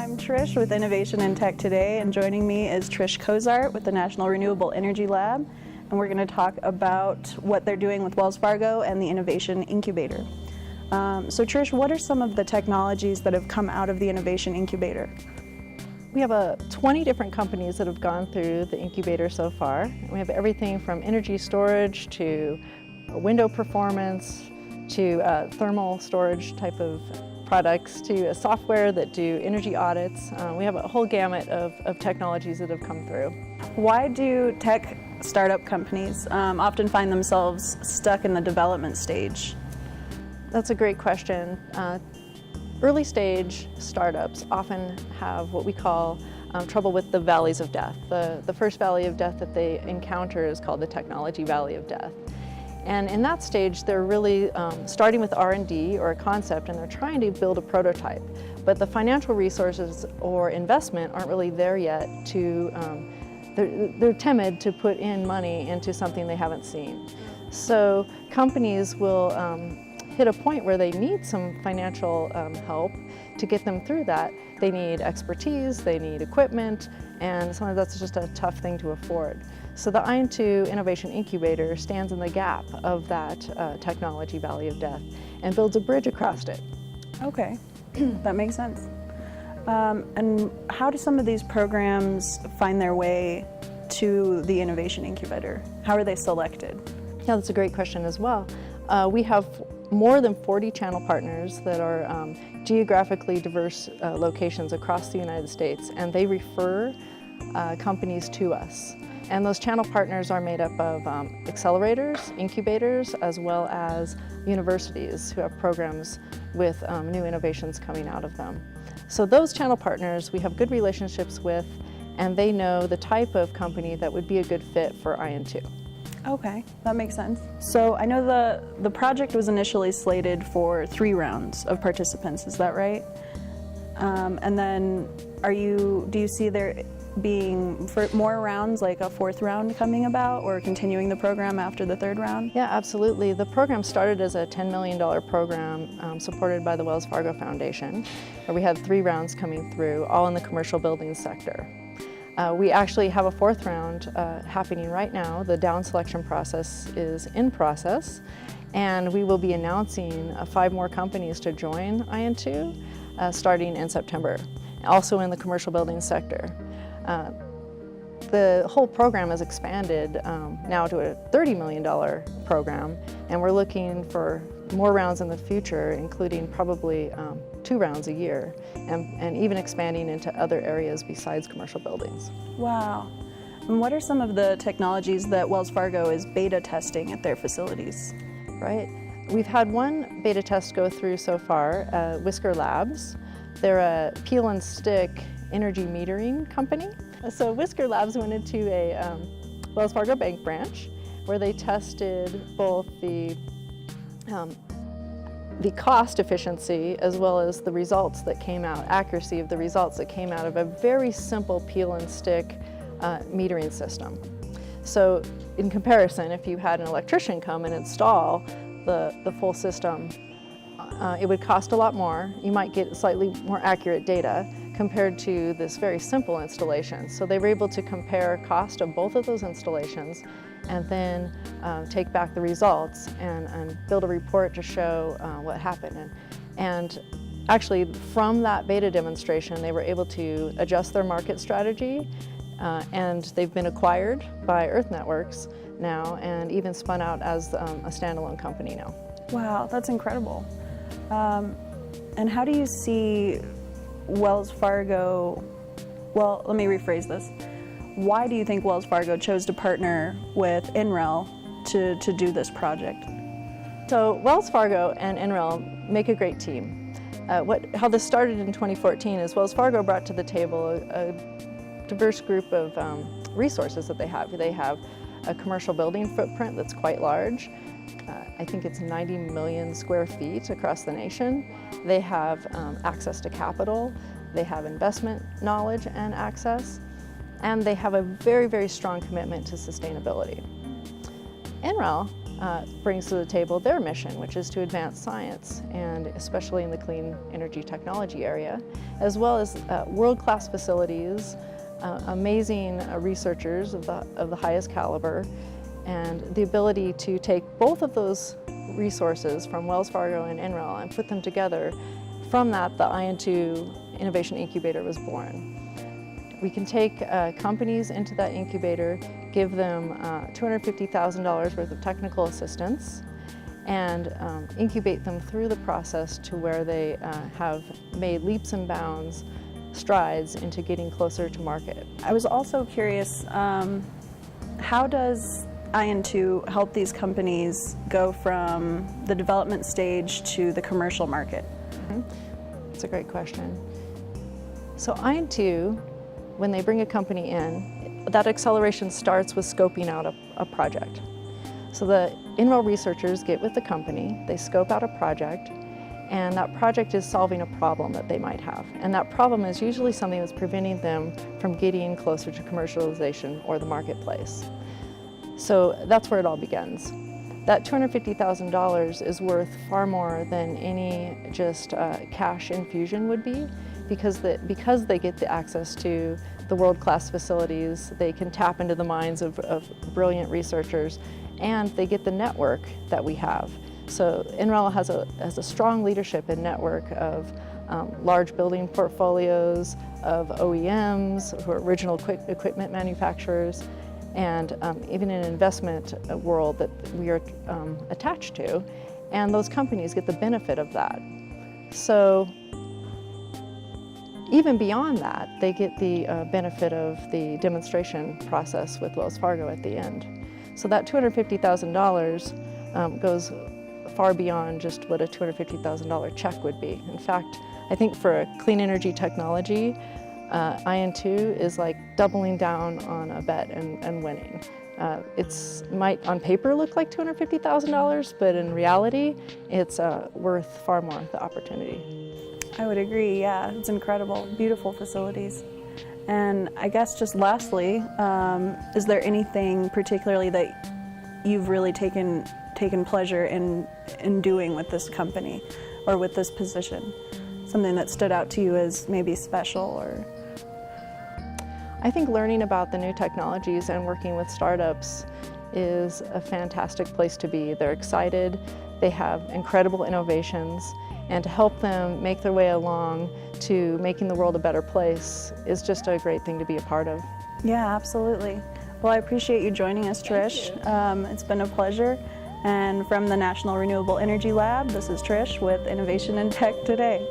I'm Trish with Innovation and Tech today, and joining me is Trish Cozart with the National Renewable Energy Lab, and we're going to talk about what they're doing with Wells Fargo and the Innovation Incubator. So Trish, what are some of the technologies that have come out of the Innovation Incubator? We have 20 different companies that have gone through the incubator so far. We have everything from energy storage to window performance to thermal storage type of products to a software that do energy audits. We have a whole gamut of technologies that have come through. Why do tech startup companies often find themselves stuck in the development stage? That's a great question. Early stage startups often have what we call trouble with the valleys of death. The first valley of death that they encounter is called the technology valley of death. And in that stage, they're really starting with R&D or a concept, and they're trying to build a prototype. But the financial resources or investment aren't really there yet they're timid to put in money into something they haven't seen. So companies will hit a point where they need some financial help to get them through that. They need expertise, they need equipment, and sometimes that's just a tough thing to afford. So the IN² Innovation Incubator stands in the gap of that technology valley of death and builds a bridge across it. Okay, that makes sense. And how do some of these programs find their way to the Innovation Incubator? How are they selected? Yeah, that's a great question as well. We have more than 40 channel partners that are geographically diverse locations across the United States, and they refer companies to us. And those channel partners are made up of accelerators, incubators, as well as universities who have programs with new innovations coming out of them. So those channel partners we have good relationships with, and they know the type of company that would be a good fit for IN². Okay, that makes sense. So I know the project was initially slated for 3 rounds of participants, is that right? And then do you see there being more rounds, like a 4th round coming about, or continuing the program after the 3rd round? Yeah, absolutely. The program started as a $10 million program supported by the Wells Fargo Foundation, where we had 3 rounds coming through, all in the commercial building sector. We actually have a 4th round happening right now. The down selection process is in process, and we will be announcing 5 more companies to join IN² starting in September, also in the commercial building sector. The whole program has expanded now to a $30 million program, and we're looking for more rounds in the future, including probably 2 rounds a year, and even expanding into other areas besides commercial buildings. Wow. And what are some of the technologies that Wells Fargo is beta testing at their facilities? Right. We've had one beta test go through so far, Whisker Labs. They're a peel and stick energy metering company. So Whisker Labs went into a Wells Fargo bank branch where they tested both the cost efficiency as well as the results that came out, accuracy of the results that came out of a very simple peel and stick metering system. So in comparison, if you had an electrician come and install the full system, it would cost a lot more. You might get slightly more accurate data compared to this very simple installation. So they were able to compare cost of both of those installations and then take back the results and build a report to show what happened. And actually, from that beta demonstration, they were able to adjust their market strategy, and they've been acquired by Earth Networks now and even spun out as a standalone company now. Wow, that's incredible. And how do you see Wells Fargo, well, let me rephrase this. Why do you think Wells Fargo chose to partner with NREL to do this project? So Wells Fargo and NREL make a great team. How this started in 2014 is Wells Fargo brought to the table a diverse group of resources that they have. They have a commercial building footprint that's quite large. I think it's 90 million square feet across the nation. They have access to capital, they have investment knowledge and access, and they have a very, very strong commitment to sustainability. NREL brings to the table their mission, which is to advance science, and especially in the clean energy technology area, as well as world-class facilities, amazing researchers of the highest caliber, and the ability to take both of those resources from Wells Fargo and NREL and put them together. From that, the IN² Innovation Incubator was born. We can take companies into that incubator, give them $250,000 worth of technical assistance, and incubate them through the process to where they have made leaps and bounds, strides into getting closer to market. I was also curious, how does IN² help these companies go from the development stage to the commercial market? That's a great question. So IN², when they bring a company in, that acceleration starts with scoping out a project. So the NREL researchers get with the company, they scope out a project, and that project is solving a problem that they might have. And that problem is usually something that's preventing them from getting closer to commercialization or the marketplace. So that's where it all begins. That $250,000 is worth far more than any just cash infusion would be, because they get the access to the world-class facilities, they can tap into the minds of brilliant researchers, and they get the network that we have. So NREL has a strong leadership and network of large building portfolios, of OEMs, who are original equipment manufacturers, and even an investment world that we are attached to, and those companies get the benefit of that. So even beyond that, they get the benefit of the demonstration process with Wells Fargo at the end. So that $250,000 goes far beyond just what a $250,000 check would be. In fact, I think for a clean energy technology, IN² is like doubling down on a bet and winning. It might on paper look like $250,000, but in reality, it's worth far more, the opportunity. I would agree, yeah, it's incredible, beautiful facilities. And I guess just lastly, is there anything particularly that you've really taken pleasure in doing with this company or with this position? Something that stood out to you as maybe special or? I think learning about the new technologies and working with startups is a fantastic place to be. They're excited, they have incredible innovations, and to help them make their way along to making the world a better place is just a great thing to be a part of. Yeah, absolutely. Well, I appreciate you joining us, Trish. It's been a pleasure. And from the National Renewable Energy Lab, this is Trish with Innovation in Tech Today.